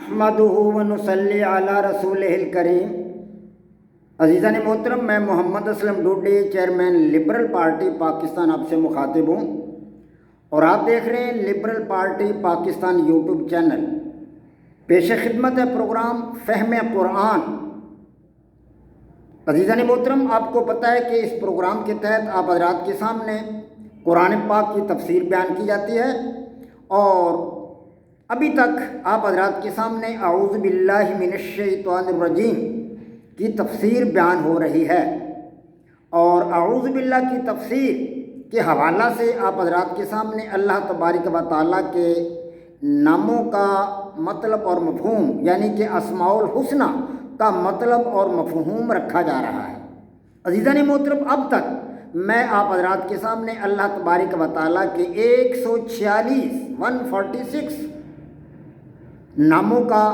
نحمدہ و نصلی علی رسولہ الکریم۔ عزیزان محترم، میں Muhammad Aslam Dodi, chairman liberal party Pakistan, آپ سے مخاطب ہوں اور آپ دیکھ رہے ہیں liberal party Pakistan YouTube channel. پیش خدمت ہے پروگرام فہم قرآن۔ عزیزان محترم، آپ کو پتہ ہے کہ اس پروگرام کے تحت آپ حضرات کے سامنے قرآن پاک کی تفسیر بیان کی جاتی ہے، اور ابھی تک آپ حضرات کے سامنے اعوذ باللہ من الشیطان الرجیم کی تفسیر بیان ہو رہی ہے، اور اعوذ باللہ کی تفسیر کے حوالہ سے آپ حضرات کے سامنے اللہ تبارک و تعالیٰ کے ناموں کا مطلب اور مفہوم، یعنی کہ اسماء الحسنی کا مطلب اور مفہوم رکھا جا رہا ہے۔ عزیزان محترم، اب تک میں آپ حضرات کے سامنے اللہ تبارک و تعالیٰ کے 146 ناموں کا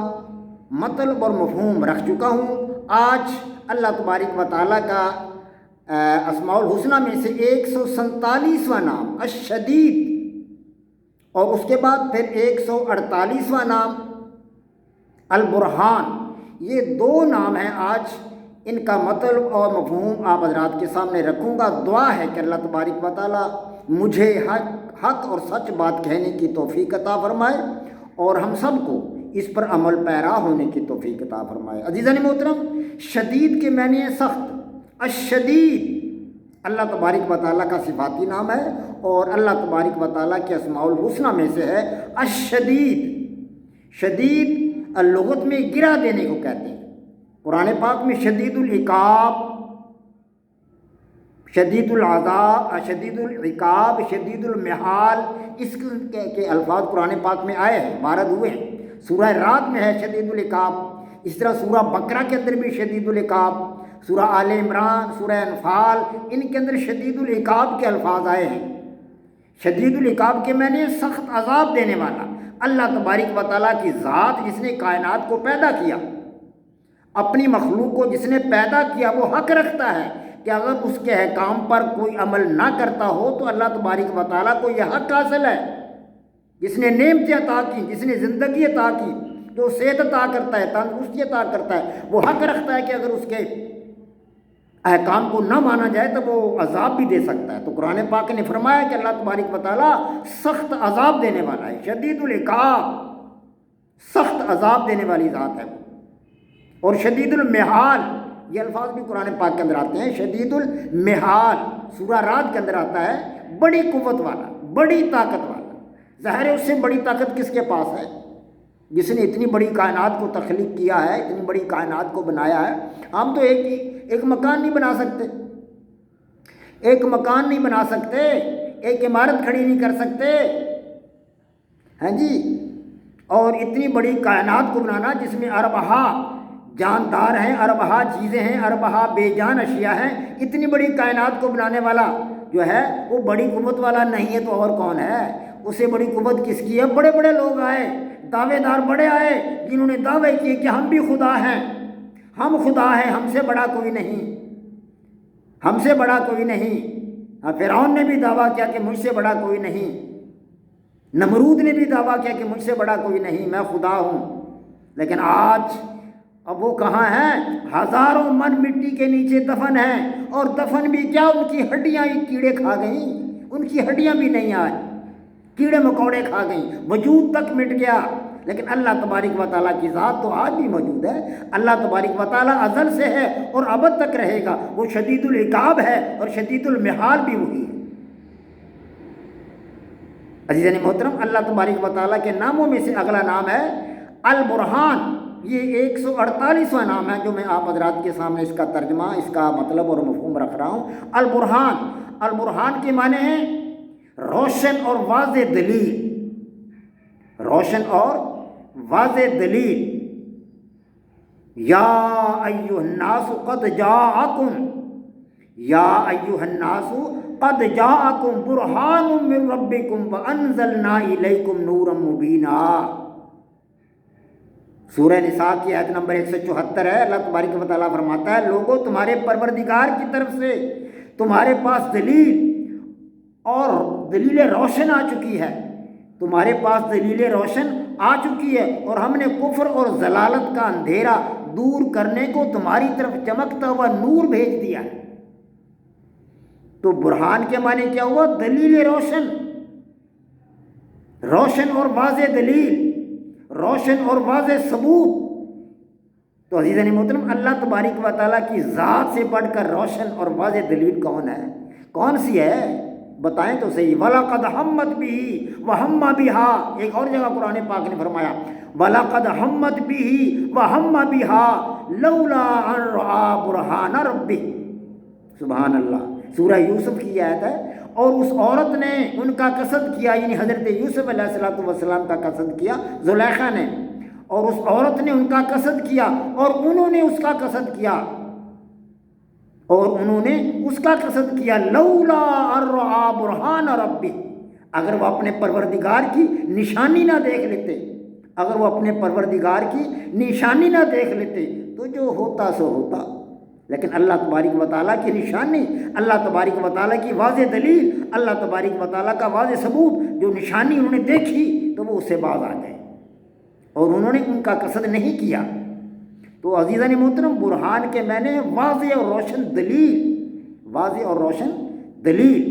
مطلب اور مفہوم رکھ چکا ہوں۔ آج اللہ تبارک و تعالیٰ کا اسماء الحسنی میں سے 147واں نام الشدید، اور اس کے بعد پھر 148واں نام البرہان، یہ دو نام ہیں۔ آج ان کا مطلب اور مفہوم آپ حضرات کے سامنے رکھوں گا۔ دعا ہے کہ اللہ تبارک و تعالیٰ مجھے حق اور سچ بات کہنے کی توفیق عطا فرمائے، اور ہم سب کو اس پر عمل پیرا ہونے کی توفیق عطا فرمائے۔ عزیزان محترم، شدید کے معنی ہے سخت۔ الشدید اللہ تبارک و تعالیٰ کا صفاتی نام ہے، اور اللہ تبارک و تعالیٰ کے اسماء الحسنی میں سے ہے الشدید۔ شدید لغت میں گرا دینے کو کہتے ہیں۔ قرآن پاک میں شدید العقاب، شدید العذاب، شدید العقاب، شدید المحال، اس کے الفاظ قرآن پاک میں آئے ہیں، وارد ہوئے ہیں۔ سورہ رات میں ہے شدید العقاب، اس طرح سورہ بقرہ کے اندر بھی شدید العقاب، سورہ آل عمران، سورہ انفال، ان کے اندر شدید العقاب کے الفاظ آئے ہیں۔ شدید العقاب کے معنی سخت عذاب دینے والا۔ اللہ تبارک و تعالیٰ کی ذات جس نے کائنات کو پیدا کیا، اپنی مخلوق کو جس نے پیدا کیا، وہ حق رکھتا ہے کہ اگر اس کے احکام پر کوئی عمل نہ کرتا ہو تو اللہ تبارک و تعالیٰ کو یہ حق حاصل ہے۔ جس نے نعمتیں عطا کی، جس نے زندگی عطا کی، جو صحت عطا کرتا ہے، تندرستی عطا کرتا ہے، وہ حق رکھتا ہے کہ اگر اس کے احکام کو نہ مانا جائے تو وہ عذاب بھی دے سکتا ہے۔ تو قرآن پاک نے فرمایا کہ اللہ تبارک و تعالیٰ سخت عذاب دینے والا ہے، شدید العقاب، سخت عذاب دینے والی ذات ہے۔ اور شدید المحال، یہ الفاظ بھی قرآن پاک کے اندر آتے ہیں۔ شدید المحال سورہ رات کے اندر آتا ہے، بڑی قوت والا، بڑی طاقت والا۔ ظاہر ہے اس سے بڑی طاقت کس کے پاس ہے؟ جس نے اتنی بڑی کائنات کو تخلیق کیا ہے، اتنی بڑی کائنات کو بنایا ہے۔ ہم تو ایک مکان نہیں بنا سکتے، ایک مکان نہیں بنا سکتے، ایک عمارت کھڑی نہیں کر سکتے، ہاں جی۔ اور اتنی بڑی کائنات کو بنانا جس میں اربہا جاندار ہیں، اربہا چیزیں ہیں، اربہا بے جان اشیاء ہیں، اتنی بڑی کائنات کو بنانے والا جو ہے وہ بڑی قوت والا نہیں ہے تو اور کون ہے؟ اسے بڑی قوت کس کی ہے؟ بڑے بڑے لوگ آئے، دعوے دار بڑے آئے، جنہوں نے دعوے کیے کہ ہم بھی خدا ہیں، ہم خدا ہیں، ہم سے بڑا کوئی نہیں، ہم سے بڑا کوئی نہیں۔ فرعون نے بھی دعویٰ کیا کہ مجھ سے بڑا کوئی نہیں، نمرود نے بھی دعویٰ کیا کہ مجھ سے بڑا کوئی نہیں، میں خدا ہوں۔ لیکن آج اب وہ کہاں ہیں؟ ہزاروں من مٹی کے نیچے دفن ہیں، اور دفن بھی کیا، ان کی ہڈیاں ہی کیڑے کھا گئیں، ان کی ہڈیاں بھی نہیں آج، کیڑے مکوڑے کھا گئیں، وجود تک مٹ گیا۔ لیکن اللہ تبارک و تعالیٰ کی ذات تو آج بھی موجود ہے۔ اللہ تبارک و تعالیٰ ازل سے ہے اور ابد تک رہے گا۔ وہ شدید العقاب ہے اور شدید المحال بھی وہی ہے۔ عزیزان محترم، اللہ تبارک و تعالیٰ کے ناموں میں سے اگلا نام ہے البرہان۔ یہ 148واں نام ہے جو میں آپ حضرات کے سامنے اس کا ترجمہ، اس کا مطلب اور مفہوم رکھ رہا ہوں۔ البرہان، البرہان کے معنی ہیں روشن اور واضح دلیل، روشن اور واضح دلیل۔ یا ایھا الناس قد جاءکم، یا ایھا الناس قد جاءکم برہان من ربکم وانزلنا الیکم نورا مبینا۔ سورہ نساء کی آیت نمبر 174 ہے۔ اللہ تبارک و تعالیٰ فرماتا ہے، لوگوں تمہارے پروردگار کی طرف سے تمہارے پاس دلیل اور دلیل روشن آ چکی ہے، تمہارے پاس دلیل روشن آ چکی ہے اور ہم نے کفر اور ضلالت کا اندھیرا دور کرنے کو تمہاری طرف چمکتا ہوا نور بھیج دیا ہے۔ تو برہان کے معنی کیا ہوا؟ دلیل روشن، روشن اور واضح دلیل، روشن اور واضح ثبوت۔ تو عزیزان محترم، اللہ تبارک و تعالیٰ کی ذات سے بڑھ کر روشن اور واضح دلیل کون ہے؟ کون سی ہے؟ بتائیں تو صحیح۔ وَلَقَدْ هَمَّتْ بِهِ وَهَمَّ بِهَا، ایک اور جگہ قرآن پاک نے فرمایا وَلَقَدْ هَمَّتْ بِهِ وَهَمَّ بِهَا لَوْلَا أَن رَأَىٰ بُرْهَانَ رَبِّهِ۔ سبحان اللہ، سورہ یوسف کی آیت ہے۔ اور اس عورت نے ان کا قصد کیا، یعنی حضرت یوسف علیہ السلام کا قصد کیا زلیخا نے، اور اس عورت نے ان کا قصد کیا اور انہوں نے اس کا قصد کیا، اور انہوں نے اس کا قصد کیا لولا ان رأىٰ برہان ربہ، اگر وہ اپنے پروردگار کی نشانی نہ دیکھ لیتے، اگر وہ اپنے پروردگار کی نشانی نہ دیکھ لیتے تو جو ہوتا سو ہوتا۔ لیکن اللہ تبارک و تعالیٰ کی نشانی، اللہ تبارک و تعالیٰ کی واضح دلیل، اللہ تبارک و تعالیٰ کا واضح ثبوت، جو نشانی انہوں نے دیکھی تو وہ اس سے باز آ گئے اور انہوں نے ان کا قصد نہیں کیا۔ تو عزیزان محترم، برہان کے معنی واضح اور روشن دلیل، واضح اور روشن دلیل۔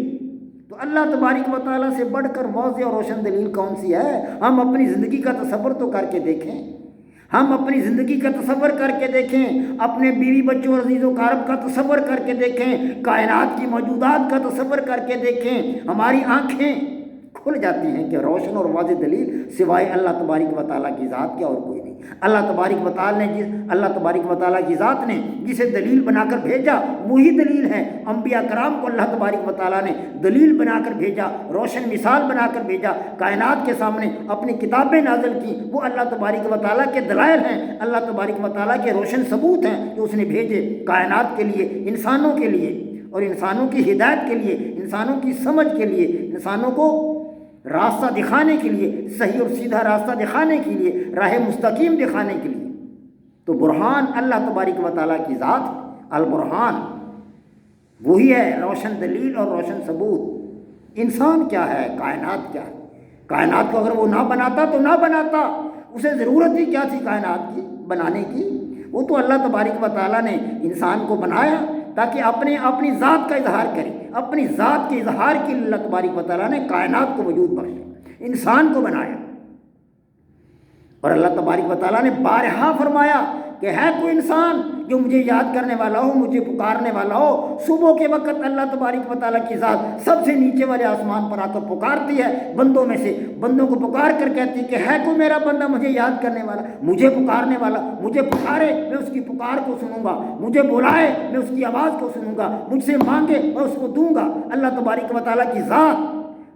تو اللہ تبارک و تعالیٰ سے بڑھ کر واضح اور روشن دلیل کون سی ہے؟ ہم اپنی زندگی کا تصور تو کر کے دیکھیں، ہم اپنی زندگی کا تصور کر کے دیکھیں، اپنے بیوی بچوں اور عزیز و اقارب کا تصور کر کے دیکھیں، کائنات کی موجودات کا تصور کر کے دیکھیں، ہماری آنکھیں کھل جاتی ہیں کہ روشن اور واضح دلیل سوائے اللہ تبارک و تعالیٰ کی ذات کے اور کوئی نہیں۔ اللہ تبارک و تعالیٰ کی ذات نے جسے دلیل بنا کر بھیجا وہی دلیل ہے۔ انبیاء کرام کو اللہ تبارک و تعالیٰ نے دلیل بنا کر بھیجا، روشن مثال بنا کر بھیجا، کائنات کے سامنے اپنی کتابیں نازل کی، وہ اللہ تبارک و تعالیٰ کے دلائل ہیں، اللہ تبارک و تعالیٰ کے روشن ثبوت ہیں جو اس نے بھیجے کائنات کے لیے، انسانوں کے لیے، اور انسانوں کی ہدایت کے لیے، انسانوں کی سمجھ کے لیے، انسانوں کو راستہ دکھانے کے لیے، صحیح اور سیدھا راستہ دکھانے کے لیے، راہ مستقیم دکھانے کے لیے۔ تو برہان اللہ تبارک و تعالیٰ کی ذات، البرہان وہی ہے، روشن دلیل اور روشن ثبوت۔ انسان کیا ہے؟ کائنات کیا ہے؟ کائنات کو اگر وہ نہ بناتا تو نہ بناتا، اسے ضرورت ہی کیا تھی کائنات کی بنانے کی؟ وہ تو اللہ تبارک و تعالیٰ نے انسان کو بنایا تاکہ اپنی ذات کا اظہار کرے، اپنی ذات کے اظہار کے لیے اللہ تبارک و تعالیٰ نے کائنات کو وجود بخشا، انسان کو بنایا۔ اور اللہ تبارک و تعالیٰ نے بارہا فرمایا کہ ہے کوئی انسان جو مجھے یاد کرنے والا ہو، مجھے پکارنے والا ہو۔ صبح کے وقت اللہ تبارک و تعالیٰ کی ذات سب سے نیچے والے آسمان پر آ کر پکارتی ہے بندوں میں سے، بندوں کو پکار کر کہتی کہ ہے کوئی میرا بندہ مجھے یاد کرنے والا، مجھے پکارنے والا، مجھے پکارے میں اس کی پکار کو سنوں گا، مجھے بلائے میں اس کی آواز کو سنوں گا، مجھ سے مانگے میں اس کو دوں گا۔ اللہ تبارک و تعالیٰ کی ذات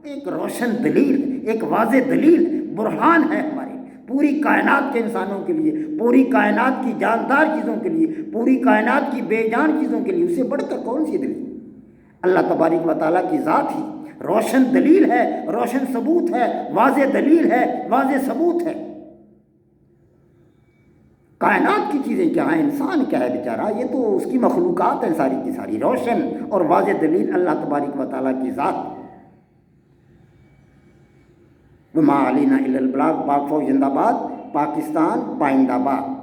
ایک روشن دلیل، ایک واضح دلیل، برہان ہے ہماری پوری کائنات کے انسانوں کے لیے، پوری کائنات کی جاندار چیزوں کے لیے، پوری کائنات کی بے جان چیزوں کے لیے۔ اس سے بڑھ کر کون سی دلیل؟ اللہ تبارک و تعالیٰ کی ذات ہی روشن دلیل ہے، روشن ثبوت ہے، واضح دلیل ہے، واضح ثبوت ہے۔ کائنات کی چیزیں کیا ہیں؟ انسان کیا ہے بیچارہ؟ یہ تو اس کی مخلوقات ہیں ساری کی ساری، روشن اور واضح دلیل اللہ تبارک و تعالیٰ کی ذات۔ وما علینا الا البلاغ۔ پاک فوج زندہ باد، پاکستان پائندہ باد۔